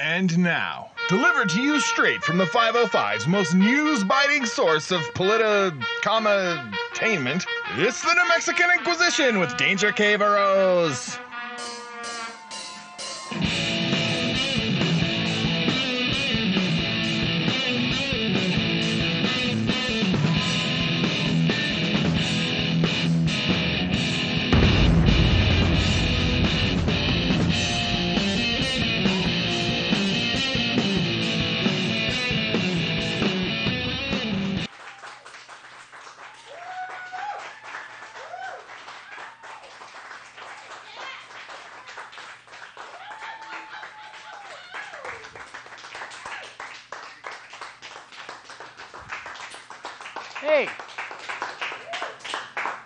And now, delivered to you straight from the 505's most news-biting source of politi-comma-tainment, it's the New Mexican Inquisition with Danger Caveros.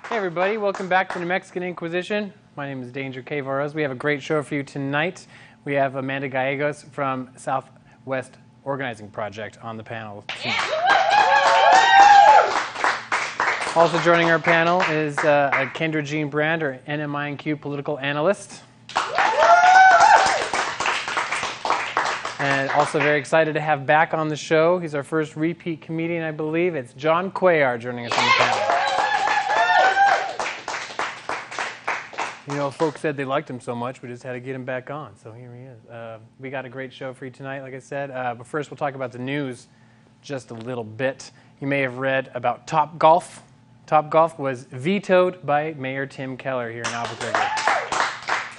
Hey everybody, welcome back to New Mexican Inquisition. My name is Danger Caveros. We have a great show for you tonight. We have Amanda Gallegos from Southwest Organizing Project on the panel team. Also joining our panel is Kendra Jean Brand, or NMINQ political analyst. And also very excited to have back on the show. He's our first repeat comedian, I believe. It's Cuellar joining us on the panel. You know, folks said they liked him so much, we just had to get him back on. So here he is. We got a great show for you tonight, like I said. But first, we'll talk about the news just a little bit. You may have read about Topgolf. Topgolf was vetoed by Mayor Tim Cuellar here in Albuquerque.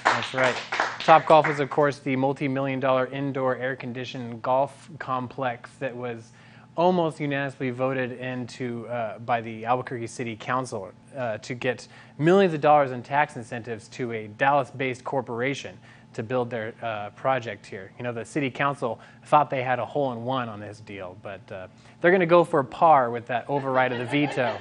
That's right. Topgolf is, of course, the multi-million-dollar indoor air-conditioned golf complex that was almost unanimously voted into by the Albuquerque City Council to get millions of dollars in tax incentives to a Dallas-based corporation to build their project here. You know, the City Council thought they had a hole-in-one on this deal, but they're going to go for a par with that override of the veto.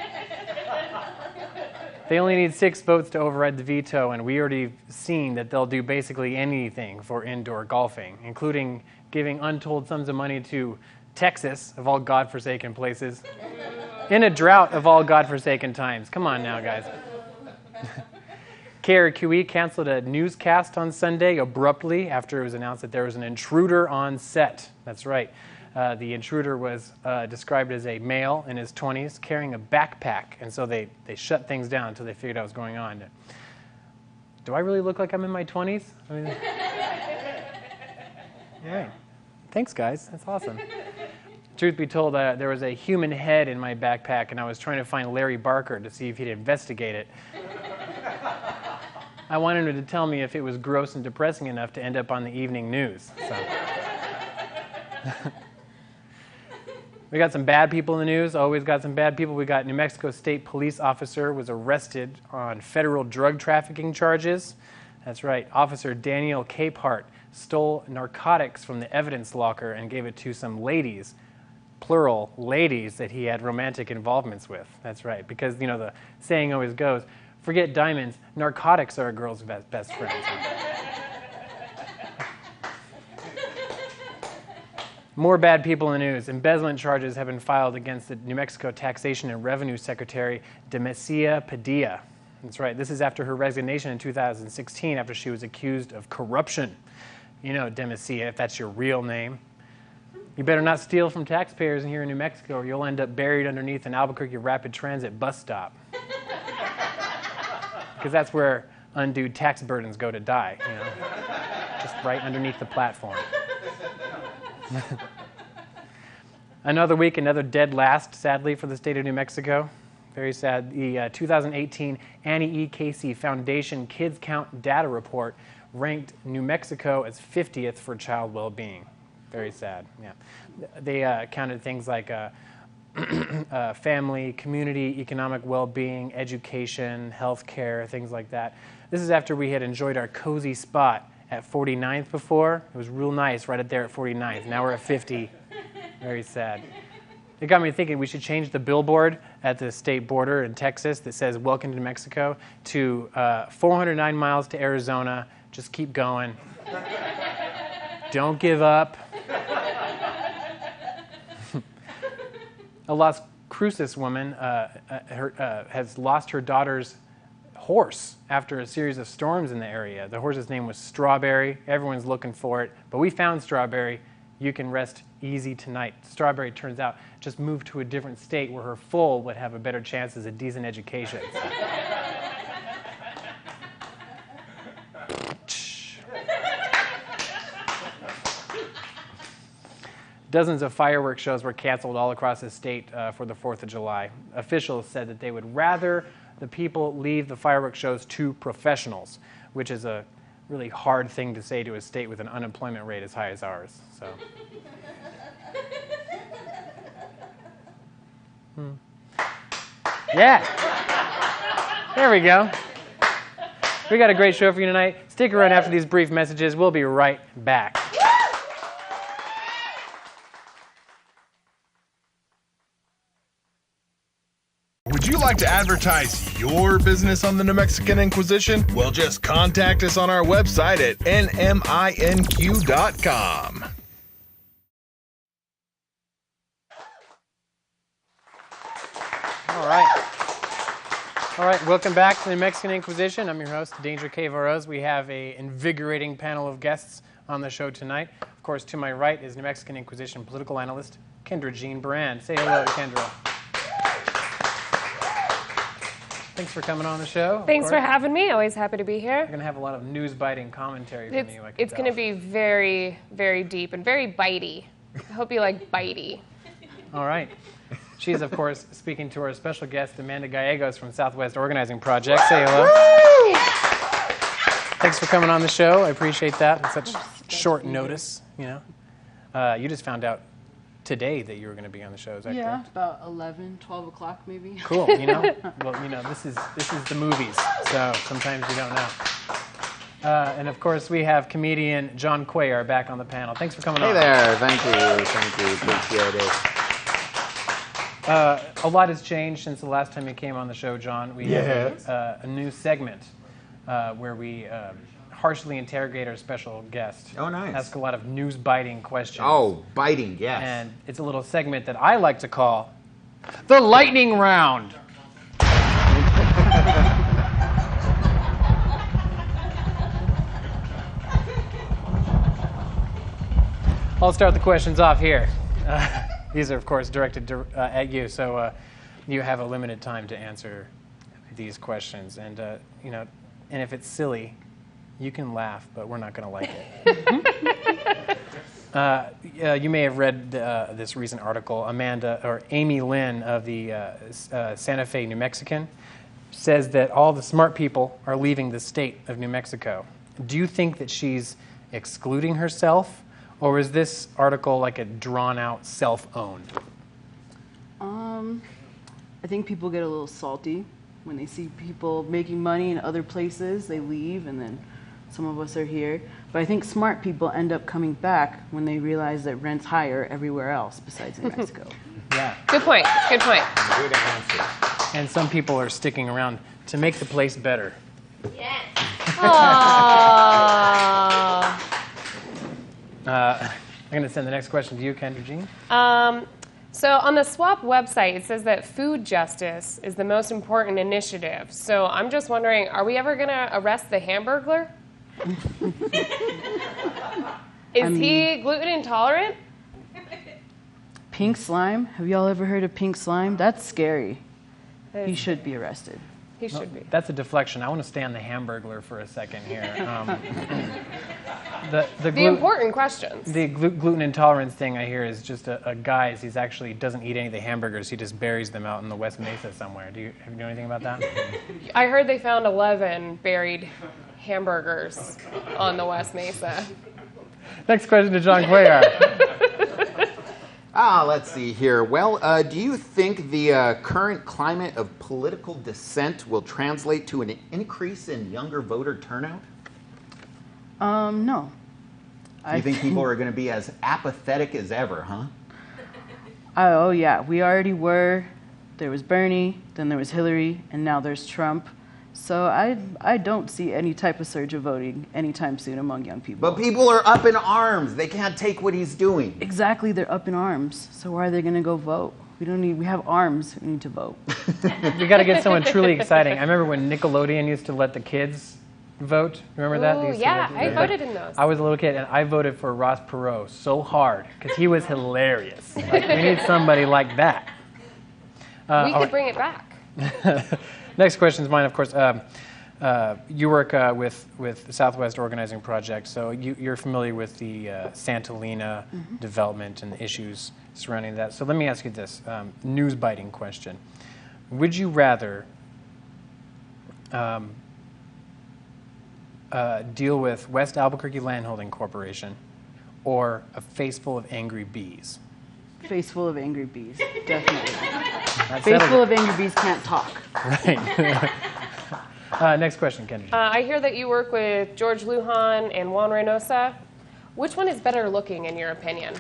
They only need 6 votes to override the veto, and we already seen that they'll do basically anything for indoor golfing, including giving untold sums of money to Texas, of all godforsaken places, in a drought of all godforsaken times. Come on now, guys. KRQE canceled a newscast on Sunday abruptly after it was announced that there was an intruder on set. That's right. The intruder was described as a male in his 20s carrying a backpack, and so they shut things down until they figured out what was going on. Do I really look like I'm in my 20s? I mean, yeah. Thanks, guys. That's awesome. Truth be told, there was a human head in my backpack, and I was trying to find Larry Barker to see if he'd investigate it. I wanted him to tell me if it was gross and depressing enough to end up on the evening news. So. We got some bad people in the news. Always got some bad people. We got New Mexico State police officer was arrested on federal drug trafficking charges. That's right. Officer Daniel Capehart stole narcotics from the evidence locker and gave it to some ladies, plural ladies, that he had romantic involvements with. That's right. Because, you know, the saying always goes, forget diamonds, narcotics are a girl's best friends. More bad people in the news. Embezzlement charges have been filed against the New Mexico Taxation and Revenue Secretary, Demesia Padilla. That's right. This is after her resignation in 2016 after she was accused of corruption. You know, Demesia, if that's your real name. You better not steal from taxpayers here in New Mexico or you'll end up buried underneath an Albuquerque Rapid Transit bus stop. Because that's where undue tax burdens go to die, you know, just right underneath the platform. Another week, another dead last, sadly, for the state of New Mexico. Very sad. The 2018 Annie E. Casey Foundation Kids Count Data Report ranked New Mexico as 50th for child well-being. Very sad, yeah. They counted things like family, community, economic well-being, education, healthcare, things like that. This is after we had enjoyed our cozy spot at 49th before. It was real nice right up there at 49th. Now we're at 50. Very sad. It got me thinking we should change the billboard at the state border in Texas that says "Welcome to New Mexico" to 409 miles to Arizona. Just keep going. Don't give up. A Las Cruces woman has lost her daughter's horse after a series of storms in the area. The horse's name was Strawberry. Everyone's looking for it, but we found Strawberry. You can rest easy tonight. Strawberry, turns out, just moved to a different state where her foal would have a better chance as a decent education. Dozens of fireworks shows were canceled all across the state for the 4th of July. Officials said that they would rather the people leave the fireworks shows to professionals, which is a really hard thing to say to a state with an unemployment rate as high as ours. So. Yeah. There we go. We got a great show for you tonight. Stick around after these brief messages. We'll be right back. Would you like to advertise your business on the New Mexican Inquisition? Well, just contact us on our website at NMINQ.com. All right, welcome back to the New Mexican Inquisition. I'm your host, Danger K. Varoz. We have an invigorating panel of guests on the show tonight. Of course, to my right is New Mexican Inquisition political analyst, Kendra Jean Brand. Say hello, Kendra. Thanks for coming on the show. Thanks for having me. Always happy to be here. We're going to have a lot of news-biting commentary from you. It's going to be very, very deep and very bitey. I hope you like bitey. All right. She is, of course, speaking to our special guest, Amanda Gallegos from Southwest Organizing Project. Say hello. Thanks for coming on the show. I appreciate that. On such short notice, you know. You just found out today that you were going to be on the show. Is that correct? About 11, 12 o'clock maybe. Cool. You know, well, you know, this is the movies, so sometimes you don't know. And of course, we have comedian John Cuellar back on the panel. Thanks for coming on. Hey there. Thank you. Appreciate it. A lot has changed since the last time you came on the show, John. We have a new segment where we harshly interrogate our special guest. Oh, nice. Ask a lot of news-biting questions. Oh, biting, yes. And it's a little segment that I like to call the Lightning Round. I'll start the questions off here. These are, of course, directed at you, so you have a limited time to answer these questions. And, you know, and if it's silly, you can laugh, but we're not going to like it. You may have read this recent article. Amy Lynn of the Santa Fe New Mexican says that all the smart people are leaving the state of New Mexico. Do you think that she's excluding herself? Or is this article like a drawn-out self-owned? I think people get a little salty when they see people making money in other places. They leave, and then some of us are here. But I think smart people end up coming back when they realize that rent's higher everywhere else besides New Mexico. Yeah. Good point. Good point. Good answer. And some people are sticking around to make the place better. Yes. Aww. I'm going to send the next question to you, Kendra Jean. So on the SWOP website, it says that food justice is the most important initiative. So I'm just wondering, are we ever going to arrest the Hamburglar? Is he gluten intolerant? Pink slime? Have y'all ever heard of pink slime? That's scary. He should be arrested. He should be. That's a deflection. I want to stay on the Hamburglar for a second here. The important questions. The gluten intolerance thing I hear is just a guy's. He actually doesn't eat any of the hamburgers. He just buries them out in the West Mesa somewhere. Have you know anything about that? I heard they found 11 buried hamburgers on the West Mesa. Next question to John Cuellar. Let's see here. Well, do you think the current climate of political dissent will translate to an increase in younger voter turnout? No. You think people are going to be as apathetic as ever, huh? Oh, yeah. We already were. There was Bernie, then there was Hillary, and now there's Trump. So I don't see any type of surge of voting anytime soon among young people. But people are up in arms. They can't take what he's doing. Exactly. They're up in arms. So why are they going to go vote? We have arms. We need to vote. We got to get someone truly exciting. I remember when Nickelodeon used to let the kids vote. Remember that? Ooh, yeah, I voted in those. I was a little kid, and I voted for Ross Perot so hard because he was hilarious. Like, we need somebody like that. We could bring it back. Next question is mine, of course. You work with the Southwest Organizing Project, so you're familiar with the Santolina development and the issues surrounding that. So let me ask you this news-biting question. Would you rather deal with West Albuquerque Landholding Corporation or a face full of angry bees? Face full of angry bees, definitely. That's Face full of angry bees can't talk. Right. Next question, Kendra. I hear that you work with George Lujan and Juan Reynosa. Which one is better looking, in your opinion?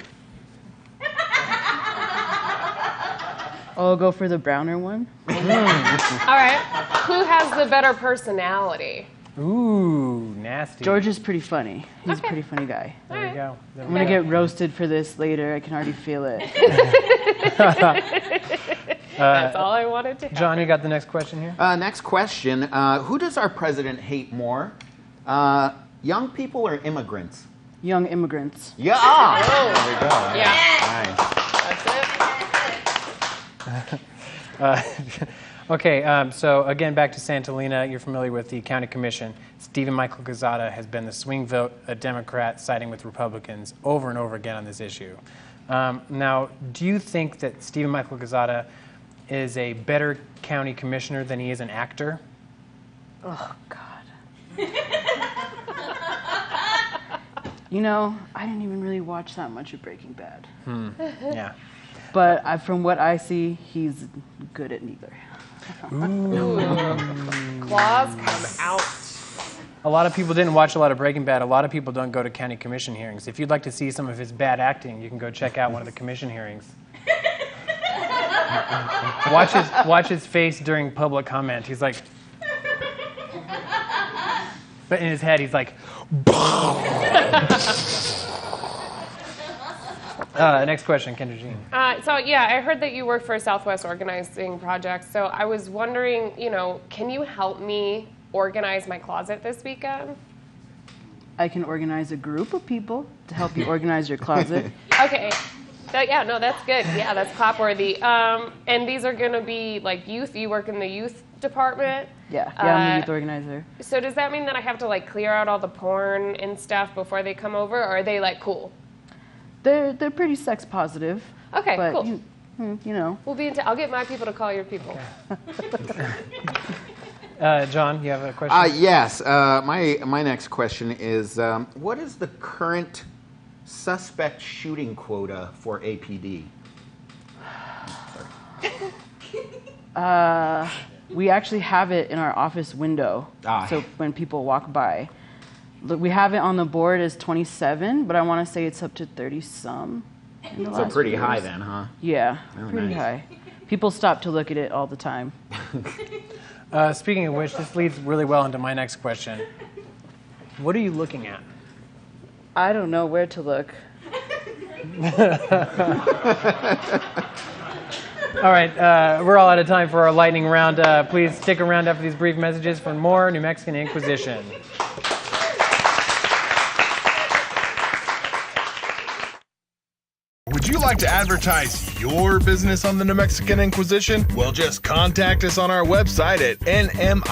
I'll go for the browner one. All right. Who has the better personality? Ooh, nasty. George is pretty funny. He's Okay. a pretty funny guy. There you go. I'm going to get roasted for this later. I can already feel it. That's all I wanted to have. John, you got the next question here? Next question. Who does our president hate more? Young people or immigrants? Young immigrants. Yeah. There we go. Yeah. Nice. That's it. Okay, so again, back to Santolina. You're familiar with the county commission. Stephen Michael Quezada has been the swing vote, a Democrat siding with Republicans over and over again on this issue. Now, do you think that Stephen Michael Quezada is a better county commissioner than he is an actor? Oh, God. You know, I didn't even really watch that much of Breaking Bad. Yeah. But from what I see, he's good at neither. Claws come out. A lot of people didn't watch a lot of Breaking Bad. A lot of people don't go to county commission hearings. If you'd like to see some of his bad acting, you can go check out one of the commission hearings. Watch his face during public comment. He's like, but in his head, he's like, next question, Kendra Jean. So yeah, I heard that you work for a Southwest Organizing Project. So I was wondering, can you help me organize my closet this weekend? I can organize a group of people to help you organize your closet. Okay. That's good. Yeah, that's clapworthy. And these are going to be like youth. You work in the youth department. Yeah, I'm the youth organizer. So does that mean that I have to like clear out all the porn and stuff before they come over, or are they like cool? They're pretty sex positive. Okay, but cool. We'll be I'll get my people to call your people. John, you have a question? Yes. My next question is, what is the current suspect shooting quota for APD? We actually have it in our office window. So when people walk by. Look, we have it on the board as 27, but I want to say it's up to 30-some. So pretty high then, huh? Yeah, Oh, pretty nice. high. People stop to look at it all the time. Speaking of which, this leads really well into my next question. What are you looking at? I don't know where to look. All right, we're all out of time for our lightning round. Please stick around after these brief messages for more New Mexican Inquisition. Would you like to advertise your business on the New Mexican Inquisition? Well, just contact us on our website at NMINQ.com.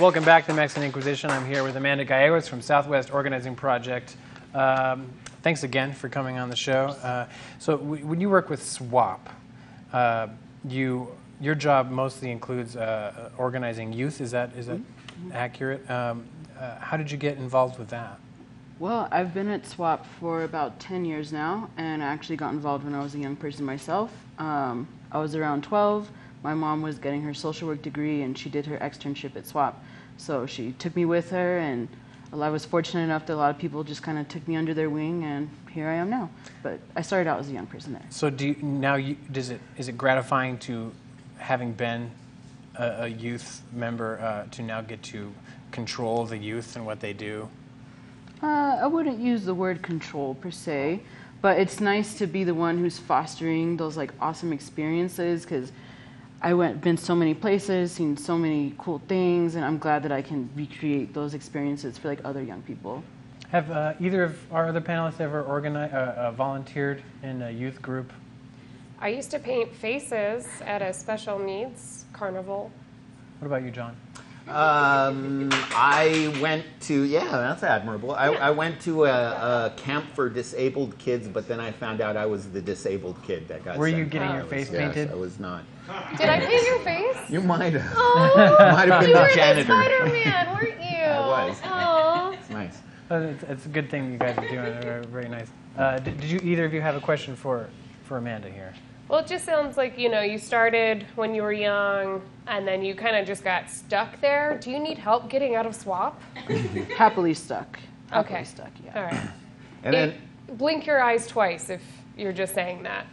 Welcome back to the Mexican Inquisition. I'm here with Amanda Gallegos from Southwest Organizing Project. Thanks again for coming on the show. So when you work with SWOP, your job mostly includes organizing youth. Is that accurate? How did you get involved with that? Well, I've been at SWOP for about 10 years now, and I actually got involved when I was a young person myself. I was around 12. My mom was getting her social work degree, and she did her externship at SWOP. So she took me with her, and I was fortunate enough that a lot of people just kind of took me under their wing, and here I am now. But I started out as a young person there. So is it gratifying to having been a youth member to now get to control the youth and what they do? I wouldn't use the word control per se, but it's nice to be the one who's fostering those like awesome experiences, because been so many places, seen so many cool things, and I'm glad that I can recreate those experiences for like other young people. Have either of our other panelists ever volunteered in a youth group? I used to paint faces at a special needs carnival. What about you, John? I went to, yeah, that's admirable. I went to a camp for disabled kids, but then I found out I was the disabled kid that got Were sent. you getting your face painted? Yes, I was not. Did I paint your face? You might have. Oh, Might have been you the were janitor. the Spider-Man, weren't you? I was. Oh. It's nice. It's a good thing you guys are doing. They're very nice. Did you either of you have a question for Amanda here? Well, it just sounds like, you started when you were young, and then you kind of just got stuck there. Do you need help getting out of SWOP? Happily stuck. Okay. Happily stuck, yeah. All right. And then, Blink your eyes twice if you're just saying that.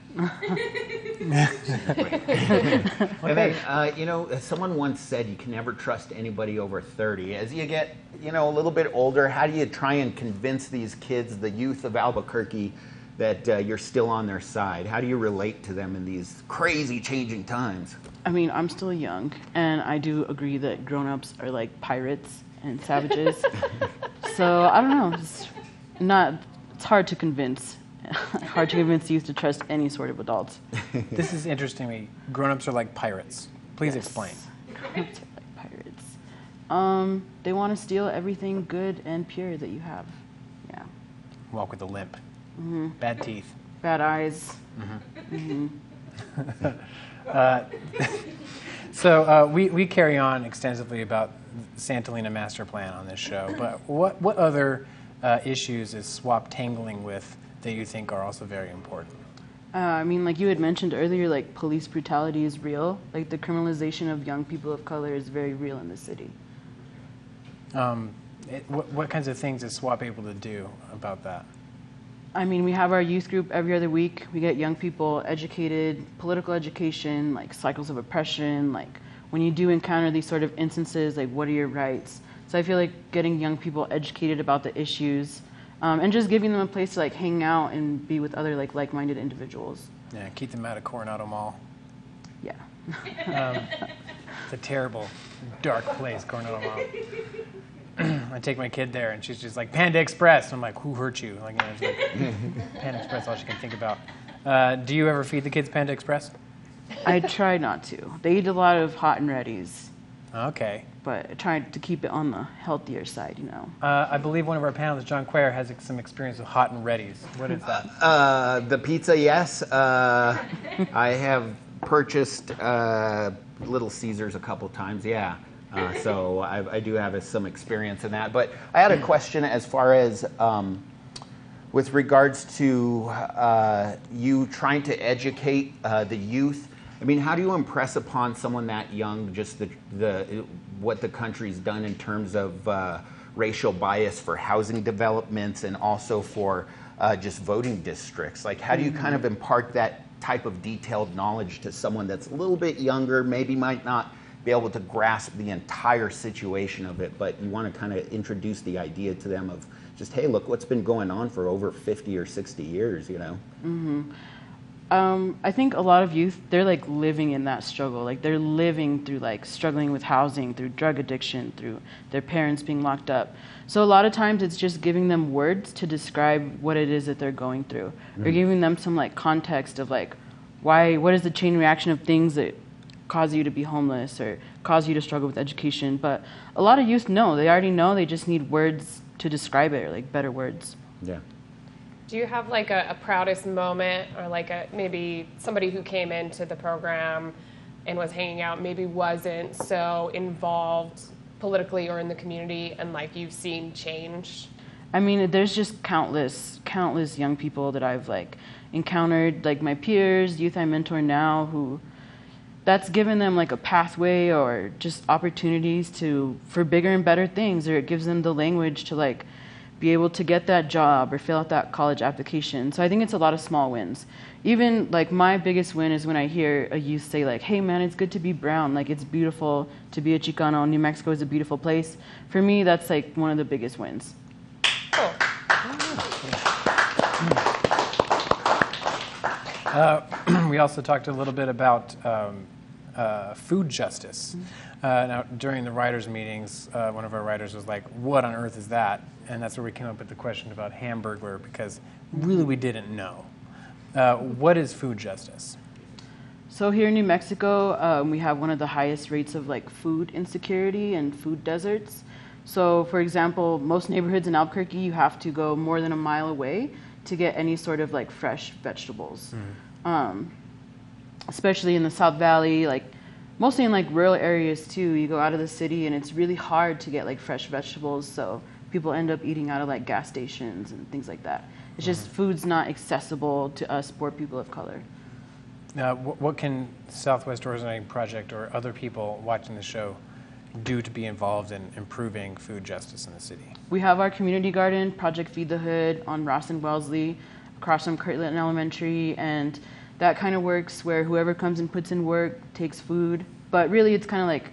and then someone once said you can never trust anybody over 30. As you get, a little bit older, how do you try and convince these kids, the youth of Albuquerque, that you're still on their side? How do you relate to them in these crazy changing times? I mean, I'm still young, and I do agree that grown-ups are like pirates and savages. So I don't know. It's hard to convince. Hard to convince youth to trust any sort of adults. This is interesting to me. Grown-ups are like pirates. Please Yes. explain. Grown-ups are like pirates. They want to steal everything good and pure that you have. Yeah. Walk with a limp. Mm-hmm. Bad teeth. Bad eyes. So we carry on extensively about Santolina Master Plan on this show, but what other issues is SWOP tangling with that you think are also very important? I mean, like you had mentioned earlier, like police brutality is real. Like the criminalization of young people of color is very real in the city. What kinds of things is SWOP able to do about that? I mean, we have our youth group every other week. We get young people educated, political education, like cycles of oppression, like when you do encounter these sort of instances, like what are your rights? So I feel like getting young people educated about the issues and just giving them a place to like hang out and be with other like-minded individuals. Yeah, keep them out of Coronado Mall. Yeah. It's a terrible, dark place, Coronado Mall. I take my kid there, and she's just like, Panda Express. I'm like, who hurt you? Like, it's like Panda Express, all she can think about. Do you ever feed the kids Panda Express? I try not to. They eat a lot of hot and readies, Okay. but I try to keep it on the healthier side, I believe one of our panelists, John Cuellar, has some experience with hot and readies. What is that? The pizza, yes. I have purchased Little Caesars a couple times, yeah. So I do have some experience in that. But I had a question as far as with regards to you trying to educate the youth. I mean, how do you impress upon someone that young just what the country's done in terms of racial bias for housing developments and also for just voting districts? Like, how do you kind of impart that type of detailed knowledge to someone that's a little bit younger, maybe might not be able to grasp the entire situation of it, but you want to kind of introduce the idea to them of just, hey, look what's been going on for over 50 or 60 years, I think a lot of youth, they're like living in that struggle. Like they're living through like struggling with housing, through drug addiction, through their parents being locked up. So a lot of times it's just giving them words to describe what it is that they're going through, or giving them some like context of like what is the chain reaction of things that cause you to be homeless or cause you to struggle with education. But a lot of youth know, they already know, they just need words to describe it, or like better words. Yeah. Do you have like a proudest moment, or like maybe somebody who came into the program and was hanging out maybe wasn't so involved politically or in the community, and like you've seen change? I mean, there's just countless young people that I've like encountered, like my peers, youth I mentor now, who that's given them like a pathway or just opportunities for bigger and better things, or it gives them the language to like be able to get that job or fill out that college application. So I think it's a lot of small wins. even like my biggest win is when I hear a youth say like, hey man, it's good to be brown. Like it's beautiful to be a Chicano. New Mexico is a beautiful place. For me, that's like one of the biggest wins. Cool. We also talked a little bit about food justice. Now, during the writers' meetings, one of our writers was like, what on earth is that? And that's where we came up with the question about Hamburglar, because really we didn't know. What is food justice? So here in New Mexico, we have one of the highest rates of like food insecurity and food deserts. So for example, most neighborhoods in Albuquerque, you have to go more than a mile away to get any sort of like fresh vegetables. Especially in the South Valley, like mostly in like rural areas too. You go out of the city and it's really hard to get like fresh vegetables. So people end up eating out of like gas stations and things like that. It's just food's not accessible to us poor people of color. Now, what can Southwest Originating Project or other people watching the show do to be involved in improving food justice in the city? We have our community garden, Project Feed the Hood, on Ross and Wellesley, across from Kirtland Elementary, and that kind of works where whoever comes and puts in work takes food. But really, it's kind of like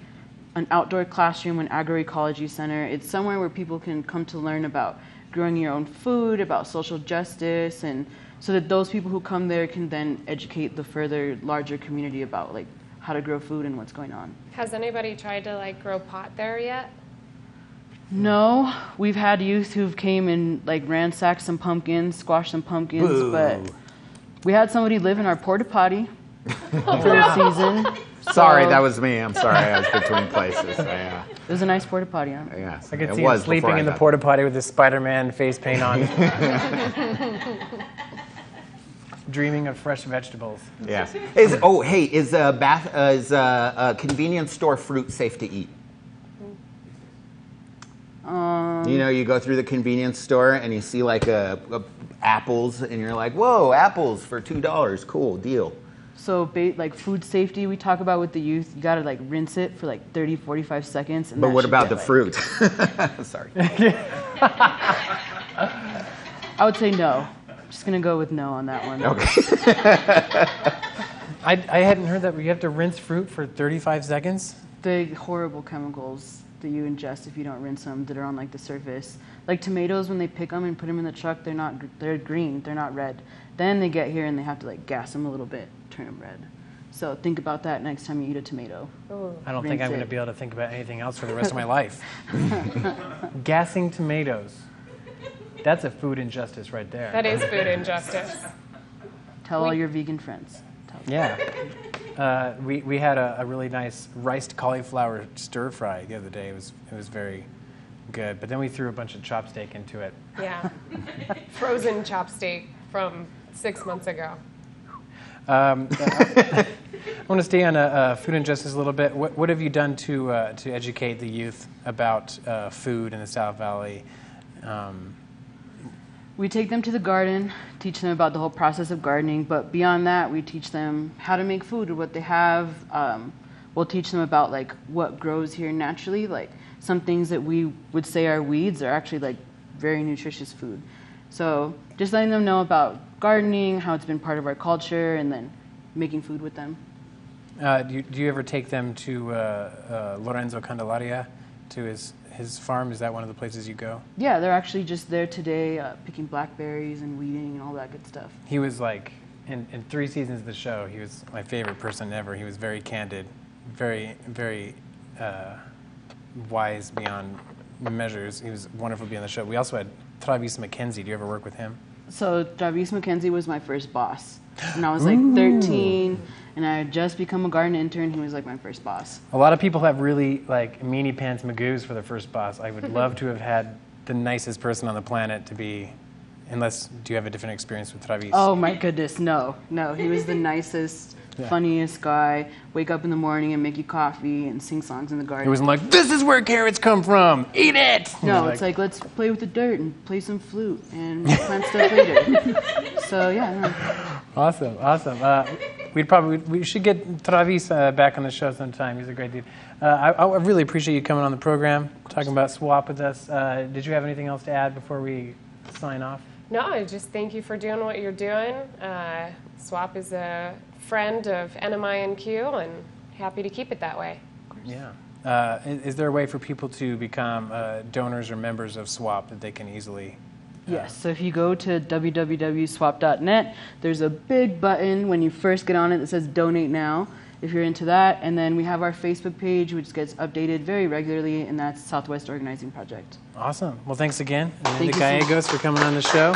an outdoor classroom, an agroecology center. It's somewhere where people can come to learn about growing your own food, about social justice, and so that those people who come there can then educate the further larger community about like how to grow food and what's going on. Has anybody tried to like grow pot there yet? No, we've had youth who've came and like ransacked some pumpkins, squashed some pumpkins, Boo. But we had somebody live in our porta potty for a season. Sorry, So- that was me. I'm sorry, I was between places. Yeah. It was a nice porta potty, huh? Yes, I could it see him was sleeping before I in the got porta potty with his Spider-Man face paint on. Dreaming of fresh vegetables. there. Yes. Is convenience store fruit safe to eat? You know, you go through the convenience store and you see like apples, and you're like, "Whoa, apples for $2! Cool deal." So like food safety we talk about with the youth, you gotta like rinse it for like 30, 45 seconds. And But that what should about get, the like- fruit? Sorry. I would say no. Just gonna go with no on that one. Okay. I hadn't heard that. You have to rinse fruit for 35 seconds? The horrible chemicals that you ingest if you don't rinse them that are on like the surface. Like tomatoes, when they pick them and put them in the truck, they're green, they're not red. Then they get here and they have to like gas them a little bit, turn them red. So think about that next time you eat a tomato. I don't think Rinse I'm going it. to be able to think about anything else for the rest of my life. Gassing tomatoes. That's a food injustice right there. That is food injustice. Tell all your vegan friends. Tell Yeah. We had a really nice riced cauliflower stir fry the other day. It was very good. But then we threw a bunch of chopsteak into it. Yeah. Frozen chopsteak from 6 months ago. I want to stay on food injustice a little bit. What have you done to educate the youth about food in the South Valley? We take them to the garden, teach them about the whole process of gardening, but beyond that, we teach them how to make food or what they have. We'll teach them about like what grows here naturally, like some things that we would say are weeds are actually like very nutritious food. So just letting them know about gardening, how it's been part of our culture, and then making food with them. Do you ever take them to Lorenzo Candelaria, to his farm? Is that one of the places you go? Yeah, they're actually just there today picking blackberries and weeding and all that good stuff. He was like, in 3 seasons of the show, he was my favorite person ever. He was very candid, very, very wise beyond measures. He was wonderful to be on the show. We also had Travis McKenzie. Do you ever work with him? So Travis McKenzie was my first boss. And I was like 13, and I had just become a garden intern. He was like my first boss. A lot of people have really like meanie pants Magoos for their first boss. I would love to have had the nicest person on the planet to be, unless, do you have a different experience with Travis? Oh my goodness, no. He was the nicest, funniest guy. Wake up in the morning and make you coffee and sing songs in the garden. It wasn't like, this is where carrots come from, eat it! No, it's like, let's play with the dirt and play some flute and plant stuff later. So yeah, no. Awesome. We should get Travis back on the show sometime. He's a great dude. I really appreciate you coming on the program, talking about SWOP with us. Did you have anything else to add before we sign off? No, I just thank you for doing what you're doing. SWOP is a friend of NMINQ and happy to keep it that way. Yeah. Is there a way for people to become donors or members of SWOP that they can easily? Yes, so if you go to www.swap.net, there's a big button when you first get on it that says Donate Now, if you're into that. And then we have our Facebook page, which gets updated very regularly, and that's Southwest Organizing Project. Awesome. Well, thanks again, Amanda Thank you so much. Gallegos, for coming on the show.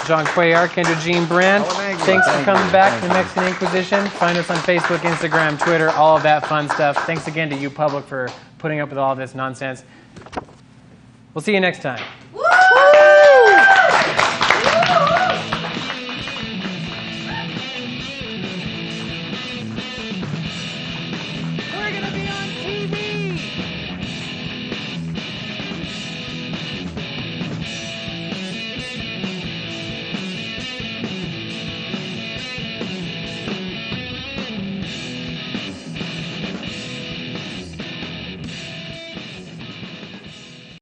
John Cuellar, Kendra Jean Brand. Oh, thank you. Thanks for Thank coming you. back Thank to the you. Mexican Inquisition. Find us on Facebook, Instagram, Twitter, all of that fun stuff. Thanks again to you, public, for putting up with all this nonsense. We'll see you next time.